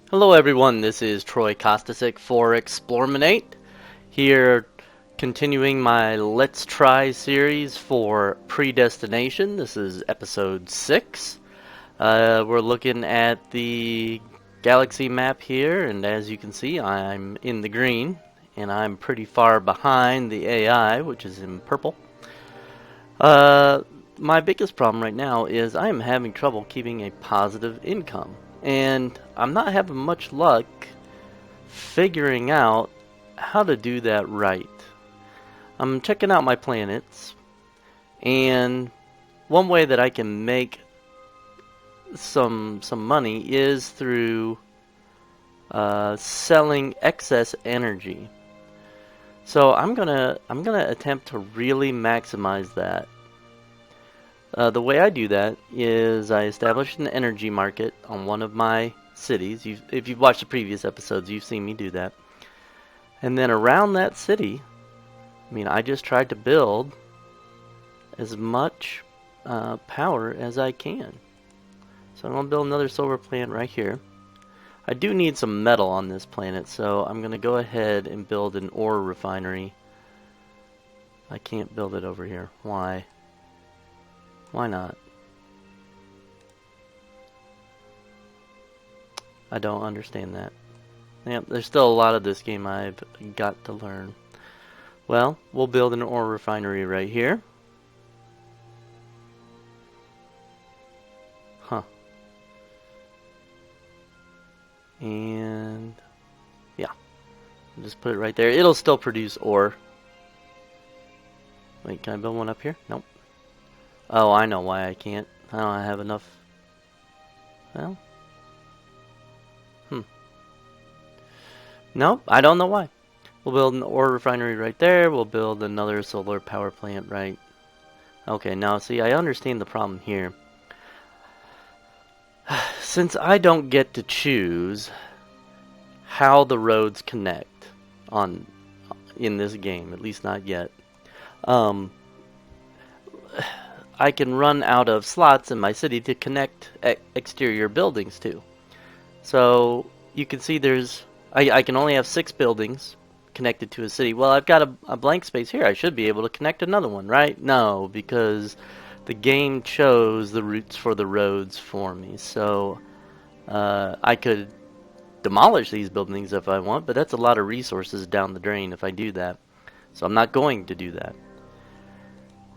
Hello everyone, this is Troy Kostasik for Explorminate, here continuing my Let's Try series for Predestination. This is episode 6. We're looking at the galaxy map here, and as you can see I'm in the green, and I'm pretty far behind the AI, which is in purple. My biggest problem right now is I am having trouble keeping a positive income. And I'm not having much luck figuring out how to do that right. I'm checking out my planets, and one way that I can make some money is through selling excess energy. So I'm gonna attempt to really maximize that. The way I do that is I establish an energy market on one of my cities. If you've watched the previous episodes, you've seen me do that. And then around that city, I just tried to build as much power as I can. So I'm going to build another solar plant right here. I do need some metal on this planet, so I'm going to go ahead and build an ore refinery. I can't build it over here. Why? Why not? I don't understand that. Yep, there's still a lot of this game I've got to learn. Well, we'll build an ore refinery right here. Huh. And yeah, I'll just put it right there. It'll still produce ore. Wait, can I build one up here? Nope. Oh, I know why I can't. I don't have enough. Well. Nope, I don't know why. We'll build an ore refinery right there. We'll build another solar power plant right. Okay, now see, I understand the problem here. Since I don't get to choose how the roads connect in this game, at least not yet, I can run out of slots in my city to connect exterior buildings to. So you can see I can only have 6 buildings connected to a city. Well, I've got a blank space here. I should be able to connect another one, right? No, because the game chose the routes for the roads for me. So I could demolish these buildings if I want, but that's a lot of resources down the drain if I do that. So I'm not going to do that.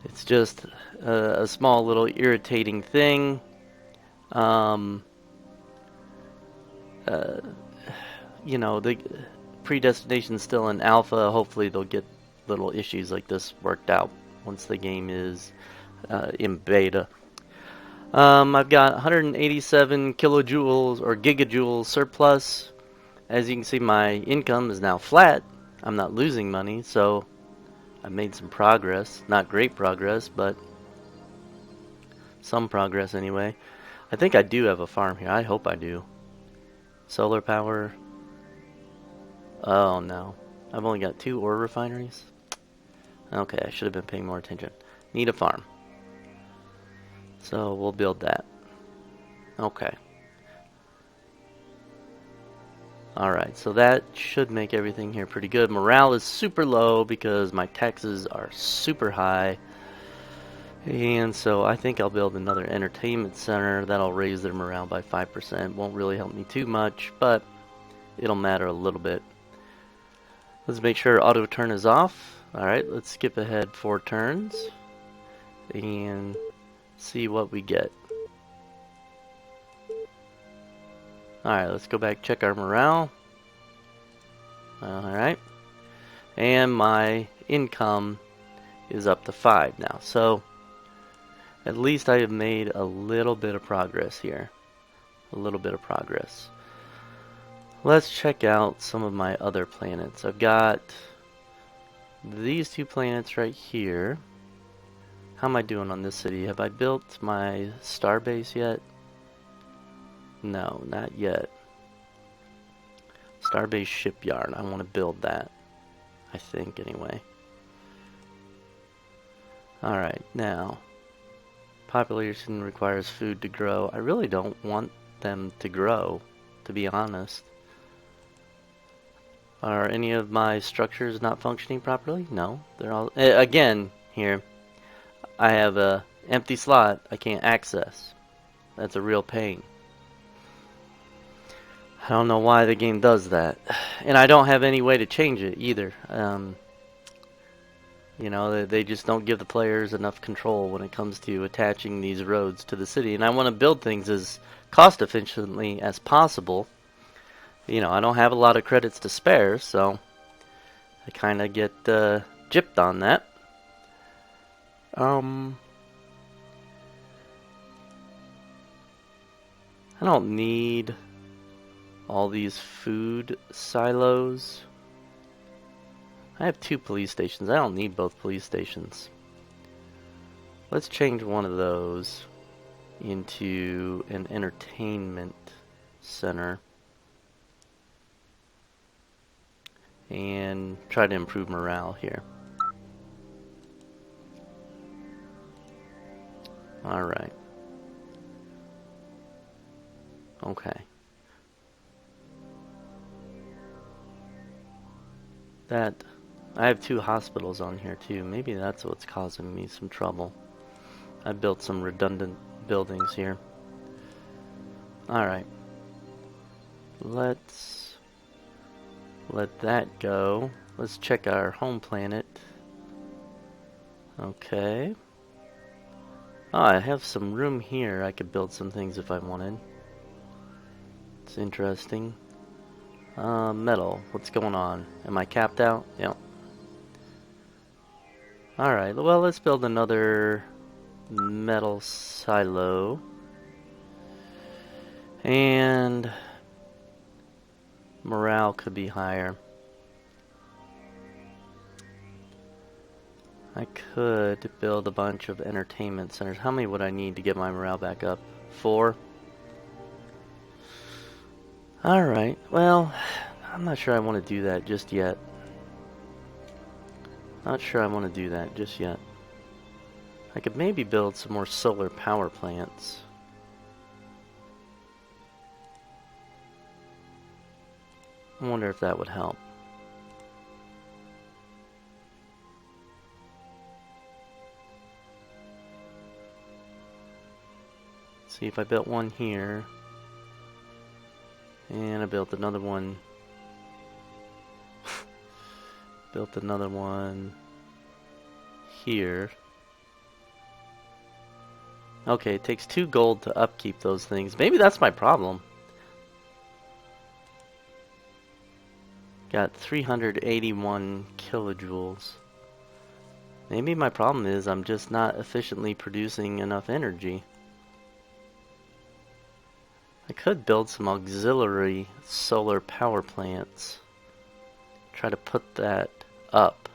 It's just a small little irritating thing. The Predestination's still in alpha. Hopefully they'll get little issues like this worked out once the game is in beta. I've got 187 kilojoules or gigajoules surplus. As you can see, my income is now flat. I'm not losing money, so I've made some progress. Not great progress, but some progress anyway. I think I do have a farm here. I hope I do. Solar power. Oh no. I've only got 2 ore refineries. Okay, I should have been paying more attention. Need a farm. So we'll build that. Okay. Alright, so that should make everything here pretty good. Morale is super low because my taxes are super high. And so I think I'll build another entertainment center. That'll raise their morale by 5%. Won't really help me too much, but it'll matter a little bit. Let's make sure auto turn is off. Alright, let's skip ahead 4 turns and see what we get. Alright, let's go back, check our morale. Alright. And my income is up to 5 now. So at least I have made a little bit of progress here. A little bit of progress. Let's check out some of my other planets. I've got these 2 planets right here. How am I doing on this city? Have I built my starbase yet? No, not yet. Starbase shipyard. I want to build that. I think, anyway. Alright, now. Population requires food to grow. I really don't want them to grow, to be honest. Are any of my structures not functioning properly? No, they're all... Again, here, I have a empty slot I can't access. That's a real pain. I don't know why the game does that. And I don't have any way to change it either. You know, they just don't give the players enough control when it comes to attaching these roads to the city. And I want to build things as cost efficiently as possible. You know, I don't have a lot of credits to spare, so I kind of get gypped on that. I don't need all these food silos. I have 2 police stations. I don't need both police stations. Let's change one of those into an entertainment center and try to improve morale here. Alright. Okay. I have 2 hospitals on here too. Maybe that's what's causing me some trouble. I built some redundant buildings here. Alright. Let's let that go. Let's check our home planet. Okay. Oh, I have some room here. I could build some things if I wanted. It's interesting. Metal. What's going on? Am I capped out? Yep. Alright, well, let's build another metal silo. And morale could be higher. I could build a bunch of entertainment centers. How many would I need to get my morale back up? 4? Alright, well, I'm not sure I want to do that just yet. Not sure I want to do that just yet. I could maybe build some more solar power plants. I wonder if that would help. See if I built one here. And I built another one. Built another one here. Okay, it takes 2 gold to upkeep those things. Maybe that's my problem. Got 381 kilojoules. Maybe my problem is I'm just not efficiently producing enough energy. I could build some auxiliary solar power plants. Try to put that up.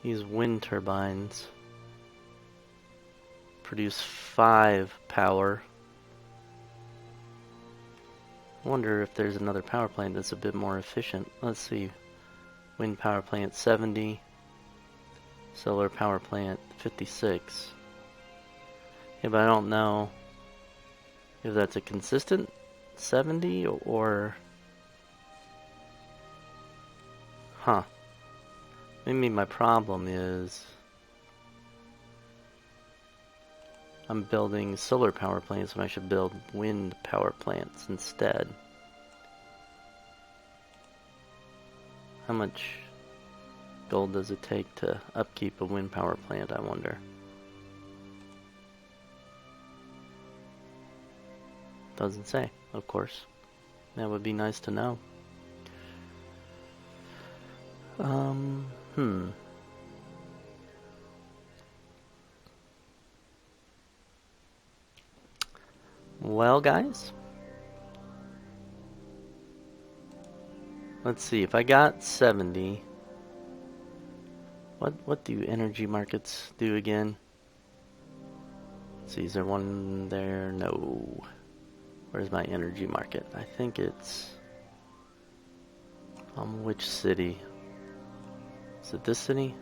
These wind turbines produce 5 power. I wonder if there's another power plant that's a bit more efficient. Let's see. Wind power plant 70. Solar power plant 56. Yeah, but I don't know if that's a consistent 70 or... Huh. Maybe my problem is I'm building solar power plants when I should build wind power plants instead. How much gold does it take to upkeep a wind power plant, I wonder? Doesn't say, of course. That would be nice to know. Well, guys, let's see. If I got 70, what do energy markets do again? Let's see, is there one there? No. Where's my energy market? I think it's which city? Is it this city?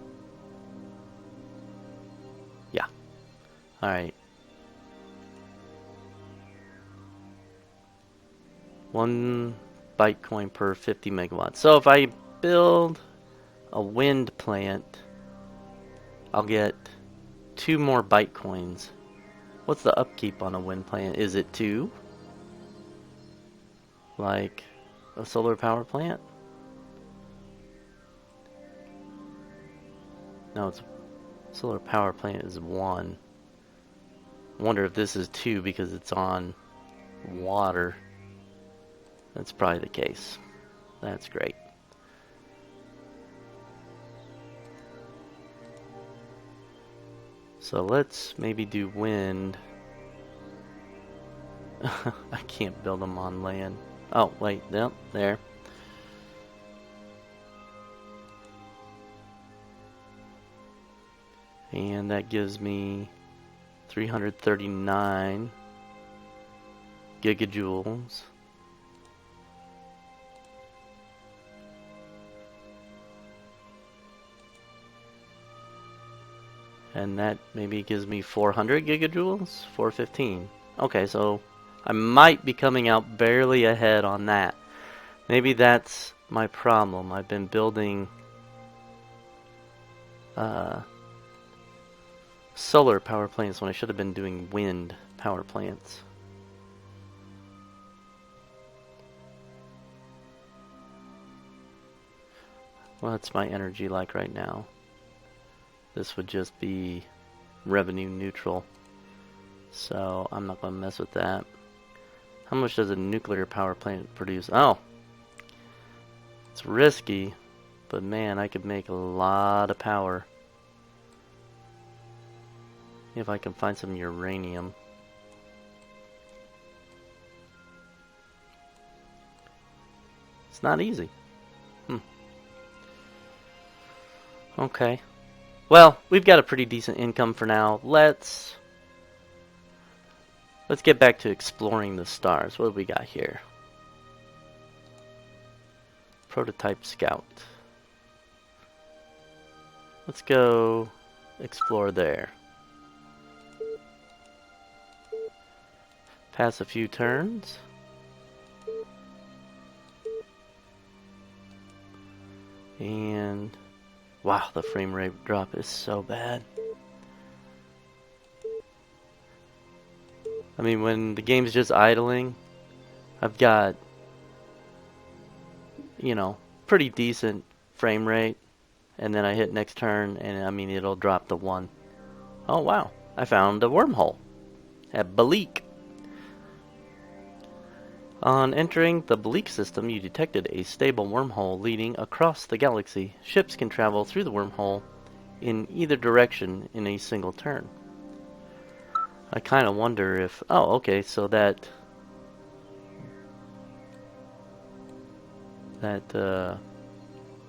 Yeah. Alright. 1 Bitcoin per 50 megawatts. So if I build a wind plant, I'll get 2 more Bitcoins. What's the upkeep on a wind plant? Is it 2? Like a solar power plant? No, it's solar power plant is 1. I wonder if this is 2 because it's on water. That's probably the case. That's great. So let's maybe do wind. I can't build them on land. Oh, wait, no, there. And that gives me 339 gigajoules. And that maybe gives me 400 gigajoules? 415. Okay, so I might be coming out barely ahead on that. Maybe that's my problem. I've been building solar power plants when I should have been doing wind power plants. What's my energy like right now? This would just be revenue neutral, so I'm not going to mess with that. How much does a nuclear power plant produce? Oh, it's risky, but man, I could make a lot of power if I can find some uranium. It's not easy. Okay. Well, we've got a pretty decent income for now. Let's get back to exploring the stars. What do we got here? Prototype scout. Let's go explore there. Pass a few turns. And wow, the frame rate drop is so bad. I mean, when the game's just idling, I've got, you know, pretty decent frame rate, and then I hit next turn, and I mean, it'll drop to 1. Oh wow, I found a wormhole at Balik. On entering the Balik system, you detected a stable wormhole leading across the galaxy. Ships can travel through the wormhole in either direction in a single turn. I kind of wonder if... Oh, okay, so that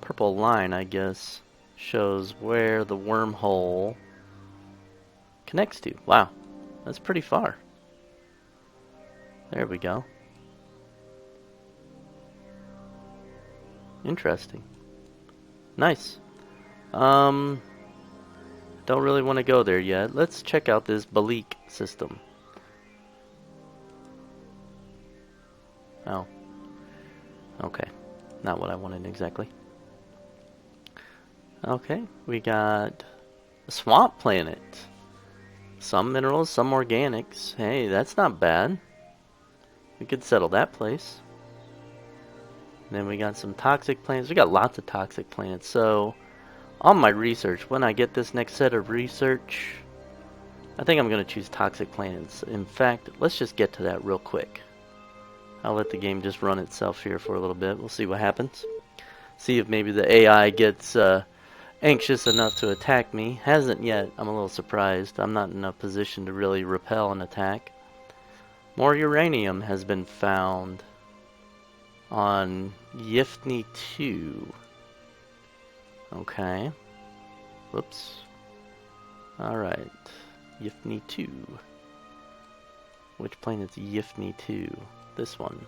purple line, I guess, shows where the wormhole connects to. Wow, that's pretty far. There we go. Interesting. Nice. Don't really want to go there yet. Let's check out this Balik system. Oh. Okay. Not what I wanted exactly. Okay, we got a swamp planet. Some minerals, some organics. Hey, that's not bad. We could settle that place. And then we got some toxic plants. We got lots of toxic plants. So, on my research, when I get this next set of research, I think I'm going to choose toxic plants. In fact, let's just get to that real quick. I'll let the game just run itself here for a little bit. We'll see what happens. See if maybe the AI gets anxious enough to attack me. Hasn't yet. I'm a little surprised. I'm not in a position to really repel an attack. More uranium has been found on Yifni 2. Okay. Whoops. Alright. Yifni 2. Which planet's Yifni 2? This one.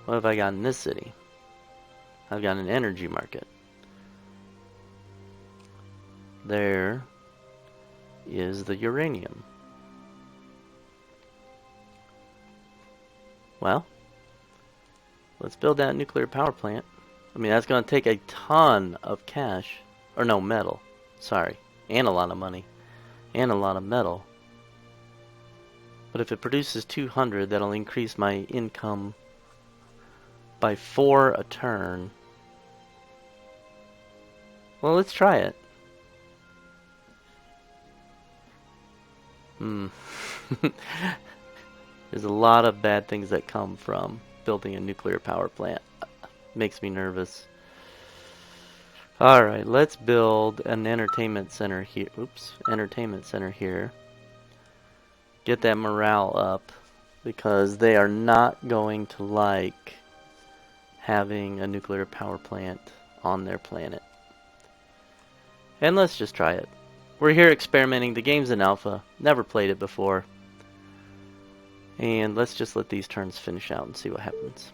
What have I got in this city? I've got an energy market. There is the uranium. Well, let's build that nuclear power plant. I mean, that's going to take a ton of cash. Or no, metal. Sorry. And a lot of money. And a lot of metal. But if it produces 200, that'll increase my income by 4 a turn. Well, let's try it. There's a lot of bad things that come from building a nuclear power plant. Makes me nervous. Alright, let's build an entertainment center here. Oops, entertainment center here. Get that morale up, because they are not going to like having a nuclear power plant on their planet. And let's just try it. We're here experimenting. The game's in alpha. Never played it before. And let's just let these turns finish out and see what happens.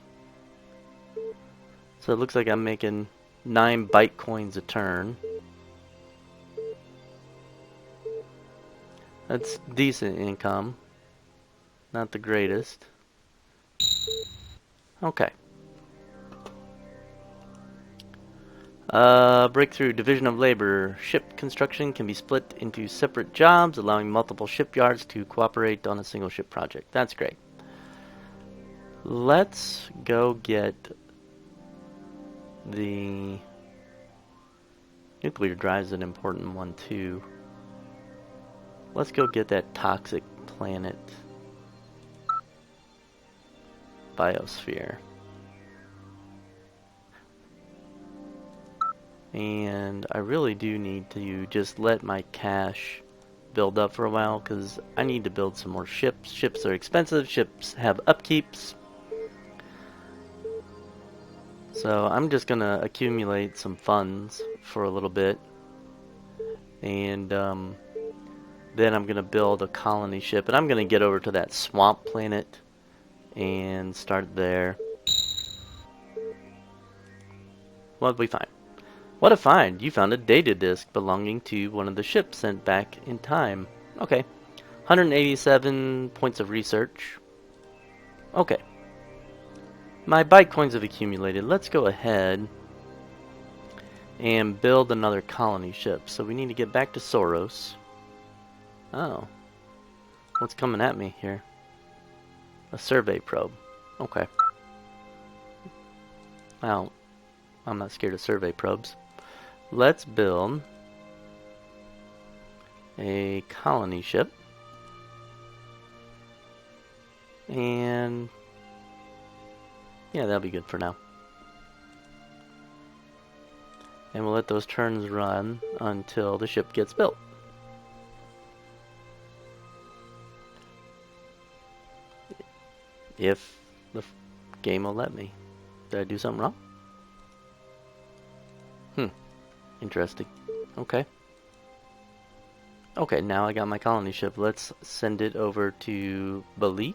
So it looks like I'm making 9 byte coins a turn. That's decent income. Not the greatest. Okay. Breakthrough. Division of labor. Ship construction can be split into separate jobs, allowing multiple shipyards to cooperate on a single ship project. That's great. Let's go get the nuclear drive's an important one too. Let's go get that toxic planet biosphere. And I really do need to just let my cash build up for a while, because I need to build some more ships. Ships are expensive. Ships have upkeeps. So I'm just going to accumulate some funds for a little bit. And then I'm going to build a colony ship. And I'm going to get over to that swamp planet and start there. What did we find? What a find! You found a data disk belonging to one of the ships sent back in time. Okay. 187 points of research. Okay. My byte coins have accumulated. Let's go ahead and build another colony ship. So we need to get back to Sauros. Oh. What's coming at me here? A survey probe. Okay. Well, I'm not scared of survey probes. Let's build a colony ship. And yeah, that'll be good for now. And we'll let those turns run until the ship gets built. If the game will let me. Did I do something wrong? Interesting. Okay. Okay, now I got my colony ship. Let's send it over to Balik.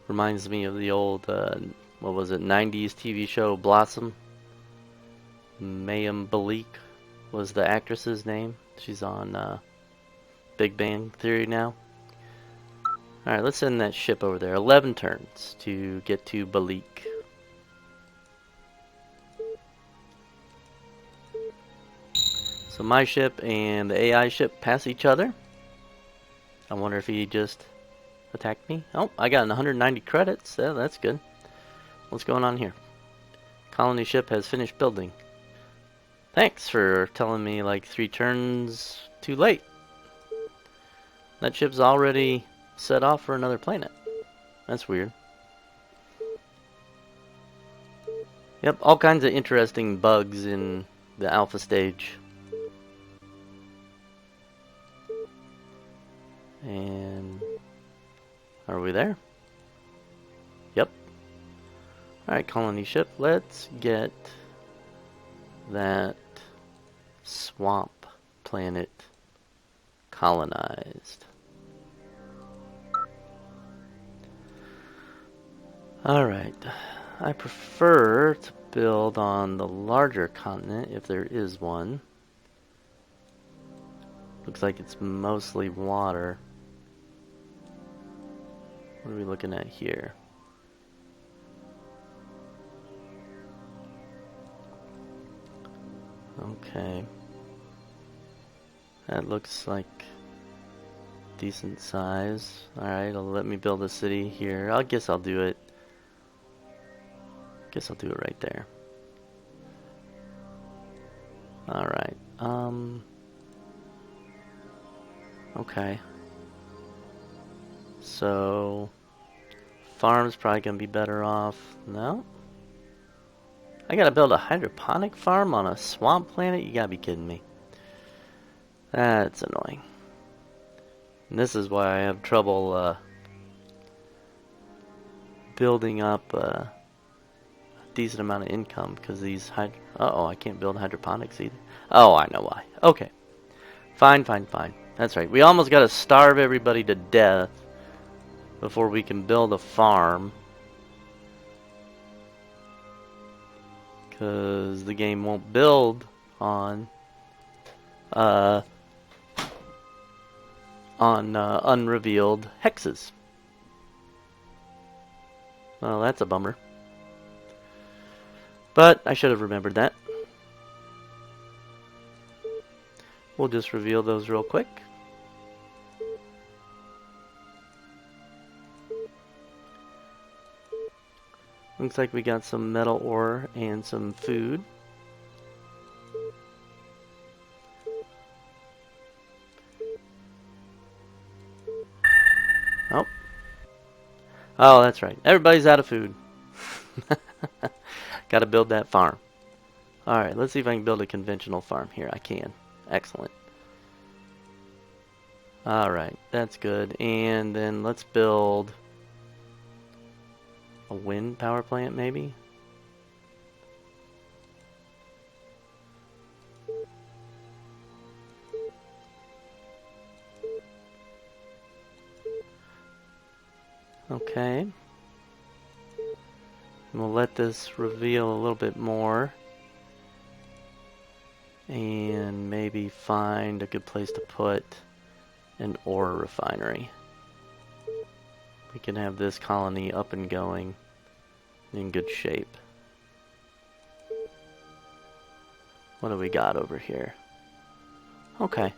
Reminds me of the old, what was it, 90s TV show Blossom. Mayim Balik was the actress's name. She's on Big Bang Theory now. Alright, let's send that ship over there. 11 turns to get to Balik. So my ship and the AI ship pass each other. I wonder if he just attacked me. Oh, I got 190 credits. Yeah, that's good. What's going on here? Colony ship has finished building. Thanks for telling me like 3 turns too late. That ship's already set off for another planet. That's weird. Yep, all kinds of interesting bugs in the alpha stage. And are we there? Yep. Alright, colony ship, let's get that swamp planet colonized. Alright, I prefer to build on the larger continent if there is one. Looks like it's mostly water. What are we looking at here? Okay. That looks like decent size. Alright, it'll let me build a city here. I guess I'll do it. Guess I'll do it right there. Alright. Okay. So farm's probably gonna be better off. No? I gotta build a hydroponic farm on a swamp planet? You gotta be kidding me. That's annoying. And this is why I have trouble building up a decent amount of income, because these uh-oh, I can't build hydroponics either. Oh, I know why. Okay. Fine, fine, fine. That's right. We almost gotta starve everybody to death before we can build a farm. Because the game won't build on unrevealed hexes. Well, that's a bummer. But I should have remembered that. We'll just reveal those real quick. Looks like we got some metal ore and some food. Oh. Oh, that's right. Everybody's out of food. Gotta build that farm. Alright, let's see if I can build a conventional farm here. I can. Excellent. Alright, that's good. And then let's build a wind power plant, maybe? Okay. We'll let this reveal a little bit more. And maybe find a good place to put an ore refinery. We can have this colony up and going in good shape. What do we got over here? Okay.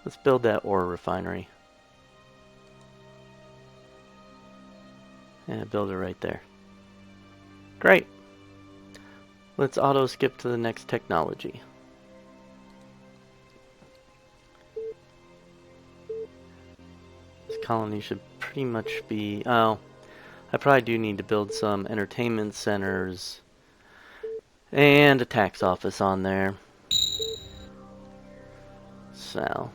Let's build that ore refinery. And build it right there. Great. Let's auto skip to the next technology. This colony should pretty much be... Oh, I probably do need to build some entertainment centers and a tax office on there. So,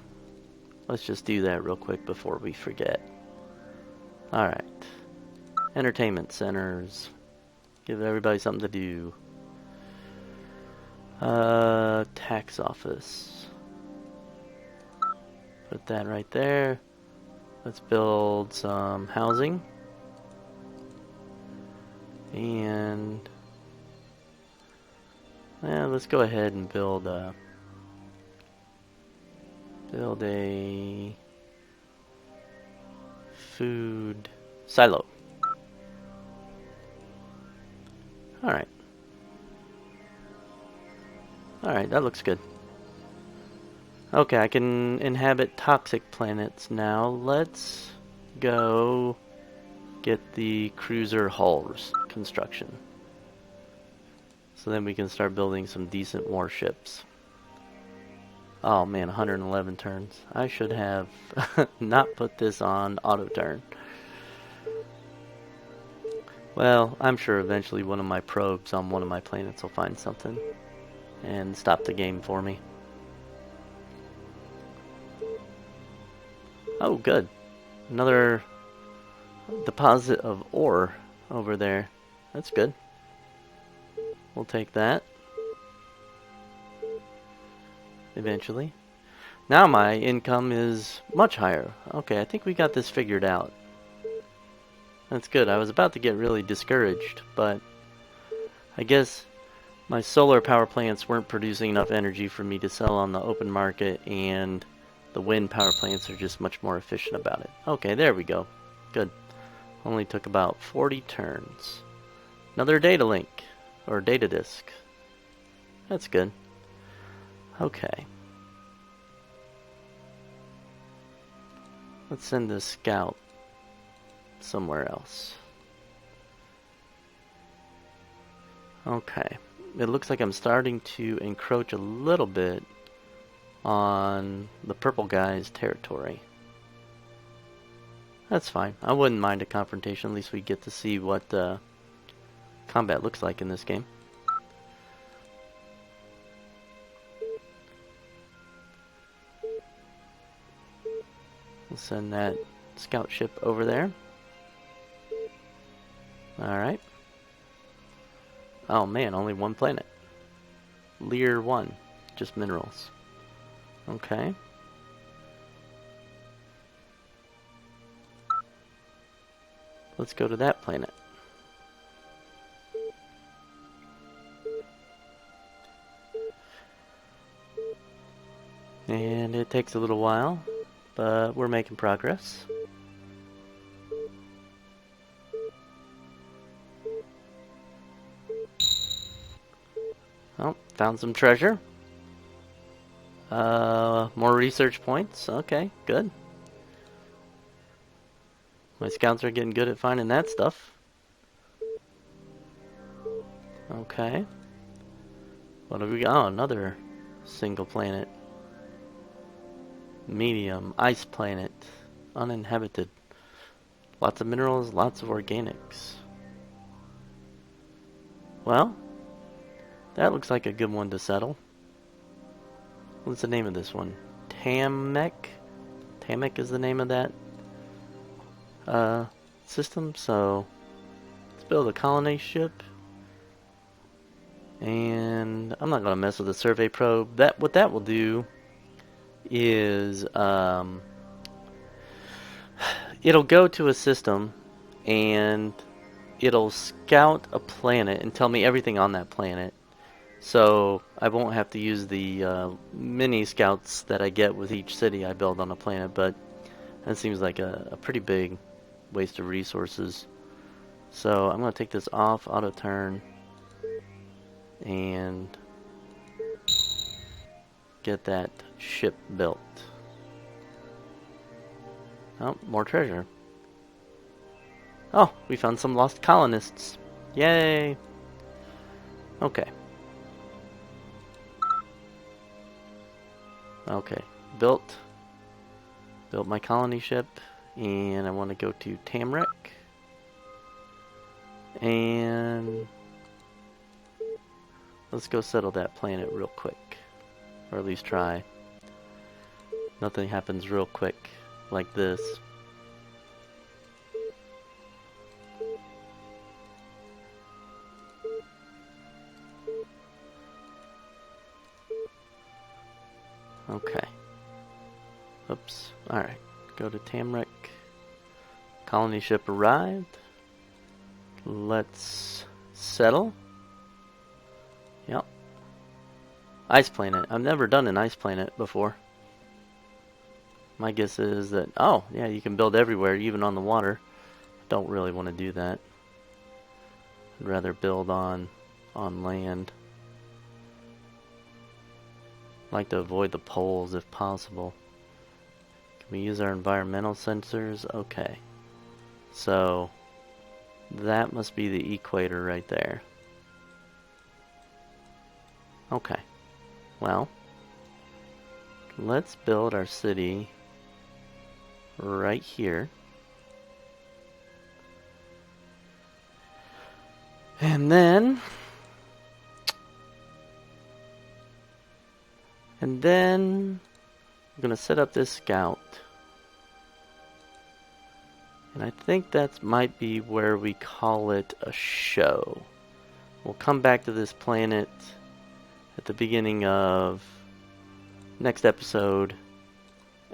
let's just do that real quick before we forget. Alright. Entertainment centers. Give everybody something to do. Tax office. Put that right there. Let's build some housing. And let's go ahead and build a food silo. Alright. Alright, that looks good. Okay, I can inhabit toxic planets now. Let's go get the cruiser hull construction. So then we can start building some decent warships. Oh man, 111 turns. I should have not put this on auto turn. Well, I'm sure eventually one of my probes on one of my planets will find something and stop the game for me. Oh, good. Another deposit of ore over there. That's good. We'll take that. Eventually. Now my income is much higher. Okay, I think we got this figured out. That's good. I was about to get really discouraged, but I guess my solar power plants weren't producing enough energy for me to sell on the open market, and the wind power plants are just much more efficient about it. Okay, there we go. Good. Only took about 40 turns. Another data link, or data disk. That's good. Okay. Let's send this scout somewhere else. Okay. It looks like I'm starting to encroach a little bit on the purple guy's territory. That's fine. I wouldn't mind a confrontation. At least we get to see what combat looks like in this game. We'll send that scout ship over there. Alright. Oh man, only one planet. Lear 1. Just minerals. Okay. Let's go to that planet. And it takes a little while, but we're making progress. Oh, found some treasure. More research points. Okay, good. My scouts are getting good at finding that stuff. Okay. What have we got? Oh, another single planet. Medium. Ice planet. Uninhabited. Lots of minerals, lots of organics. Well, that looks like a good one to settle. What's the name of this one? Tamek? Tamek is the name of that system. So let's build a colony ship. And I'm not going to mess with the survey probe. What that will do is it'll go to a system and it'll scout a planet and tell me everything on that planet. So I won't have to use the mini scouts that I get with each city I build on a planet, but that seems like a pretty big waste of resources. So I'm going to take this off auto turn and get that ship built. Oh, more treasure. Oh, we found some lost colonists. Yay! Okay. Okay, built my colony ship, and I want to go to Tamrek, and let's go settle that planet real quick, or at least try. Nothing happens real quick like this. Okay. Oops. Alright. Go to Tamrek. Colony ship arrived. Let's settle. Yep. Ice planet. I've never done an ice planet before. My guess is that, oh, yeah, you can build everywhere, even on the water. Don't really want to do that. I'd rather build on land. Like to avoid the poles if possible. Can we use our environmental sensors? Okay. So that must be the equator right there. Okay. Well, let's build our city right here. And then I'm going to set up this scout. And I think that might be where we call it a show. We'll come back to this planet at the beginning of next episode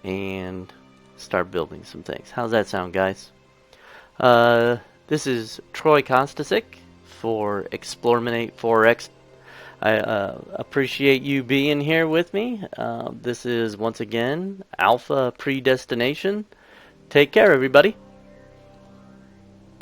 and start building some things. How's that sound, guys? This is Troy Kostasik for Explorminate 4X. I appreciate you being here with me. This is, once again, Alpha Predestination. Take care, everybody.